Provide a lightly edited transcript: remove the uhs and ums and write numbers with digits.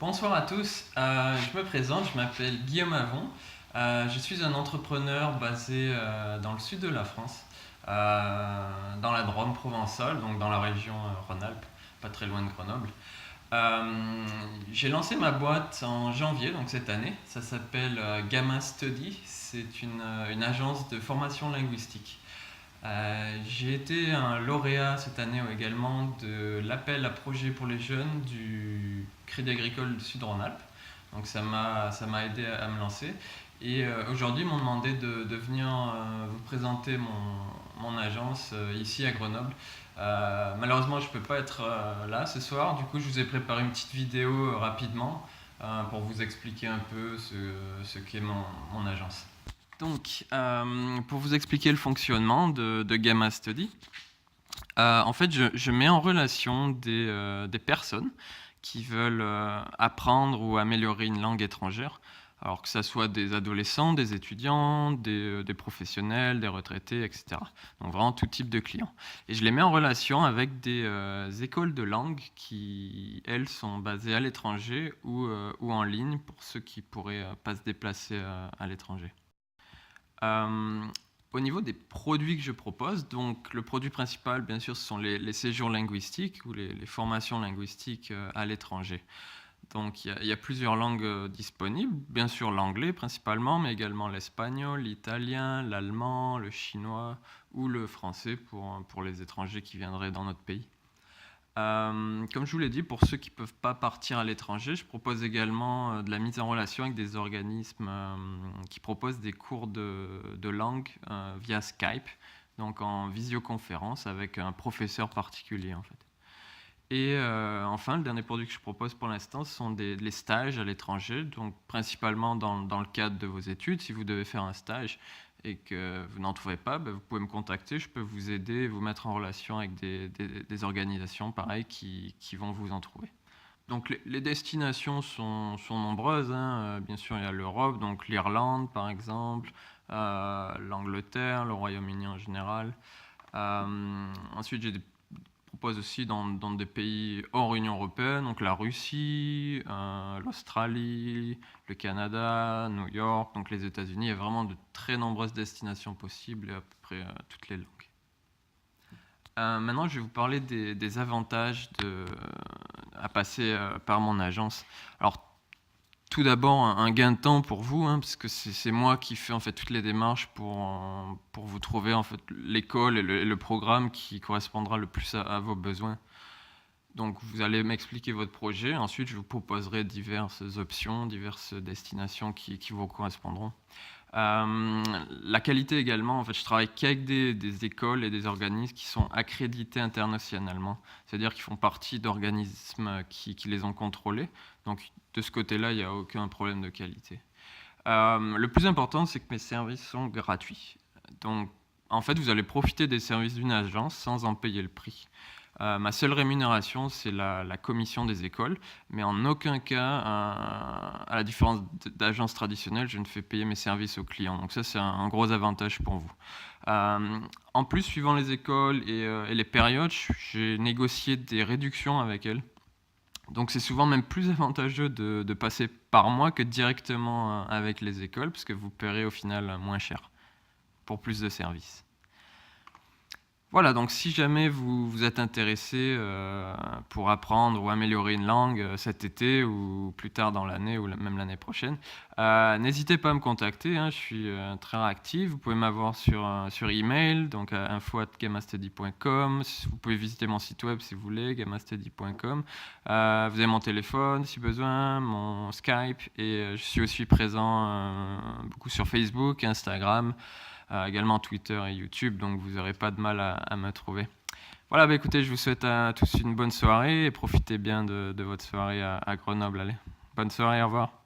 Bonsoir à tous, je me présente, je m'appelle Guillaume Avon. Je suis un entrepreneur basé dans le sud de la France, dans la Drôme provençale, donc dans la région Rhône-Alpes, pas très loin de Grenoble. J'ai lancé ma boîte en janvier, donc cette année. Ça s'appelle Gamma Study, c'est une agence de formation linguistique. J'ai été un lauréat cette année également de l'appel à projet pour les jeunes du Crédit Agricole du Sud Rhône-Alpes. Donc ça m'a aidé à me lancer. Et aujourd'hui, ils m'ont demandé de venir vous présenter mon agence ici à Grenoble. Malheureusement, je ne peux pas être là ce soir. Du coup, je vous ai préparé une petite vidéo rapidement pour vous expliquer un peu ce qu'est mon agence. Donc, pour vous expliquer le fonctionnement de Gamma Study, en fait, je mets en relation des personnes qui veulent apprendre ou améliorer une langue étrangère, alors que ce soit des adolescents, des étudiants, des professionnels, des retraités, etc. Donc vraiment tout type de clients. Et je les mets en relation avec des écoles de langue qui, elles, sont basées à l'étranger ou en ligne pour ceux qui ne pourraient pas se déplacer à l'étranger. Au niveau des produits que je propose, donc le produit principal, bien sûr, ce sont les séjours linguistiques ou les formations linguistiques à l'étranger. Donc il y a plusieurs langues disponibles, bien sûr l'anglais principalement, mais également l'espagnol, l'italien, l'allemand, le chinois ou le français pour les étrangers qui viendraient dans notre pays. Comme je vous l'ai dit, pour ceux qui ne peuvent pas partir à l'étranger, je propose également de la mise en relation avec des organismes qui proposent des cours de langue via Skype, donc en visioconférence avec un professeur particulier en fait. Et enfin, le dernier produit que je propose pour l'instant, ce sont les stages à l'étranger, donc principalement dans le cadre de vos études. Si vous devez faire un stage et que vous n'en trouvez pas, vous pouvez me contacter, je peux vous aider, vous mettre en relation avec des organisations pareilles qui vont vous en trouver. Donc les destinations sont nombreuses, hein. Bien sûr il y a l'Europe, donc l'Irlande par exemple, l'Angleterre, le Royaume-Uni en général. Ensuite je propose aussi dans des pays hors Union européenne, donc la Russie, l'Australie, le Canada, New York, donc les États-Unis. Il y a vraiment de très nombreuses destinations possibles et à peu près toutes les langues. Maintenant, je vais vous parler des avantages à passer par mon agence. Alors, tout d'abord, un gain de temps pour vous, hein, parce que c'est moi qui fais en fait toutes les démarches pour vous trouver en fait l'école et le programme qui correspondra le plus à vos besoins. Donc, vous allez m'expliquer votre projet. Ensuite, je vous proposerai diverses options, diverses destinations qui vous correspondront. La qualité également, en fait, je travaille qu'avec des écoles et des organismes qui sont accrédités internationalement, c'est-à-dire qui font partie d'organismes qui les ont contrôlés. Donc de ce côté-là, il n'y a aucun problème de qualité. Le plus important, c'est que mes services sont gratuits. Donc en fait, vous allez profiter des services d'une agence sans en payer le prix. Ma seule rémunération, c'est la commission des écoles, mais en aucun cas, à la différence d'agences traditionnelles, je ne fais payer mes services aux clients. Donc ça, c'est un gros avantage pour vous. En plus, suivant les écoles et les périodes, j'ai négocié des réductions avec elles. Donc c'est souvent même plus avantageux de passer par moi que directement avec les écoles, parce que vous paierez au final moins cher pour plus de services. Voilà, donc si jamais vous êtes intéressé pour apprendre ou améliorer une langue cet été ou plus tard dans l'année ou même l'année prochaine, n'hésitez pas à me contacter, hein, je suis très réactif. Vous pouvez m'avoir sur email, donc à info@gammastudy.com. Vous pouvez visiter mon site web si vous voulez, gammastudy.com. Vous avez mon téléphone si besoin, mon Skype, et je suis aussi présent beaucoup sur Facebook, Instagram, également Twitter et YouTube, donc vous n'aurez pas de mal à me trouver. Voilà, écoutez, je vous souhaite à tous une bonne soirée et profitez bien de votre soirée à Grenoble. Allez, bonne soirée, au revoir.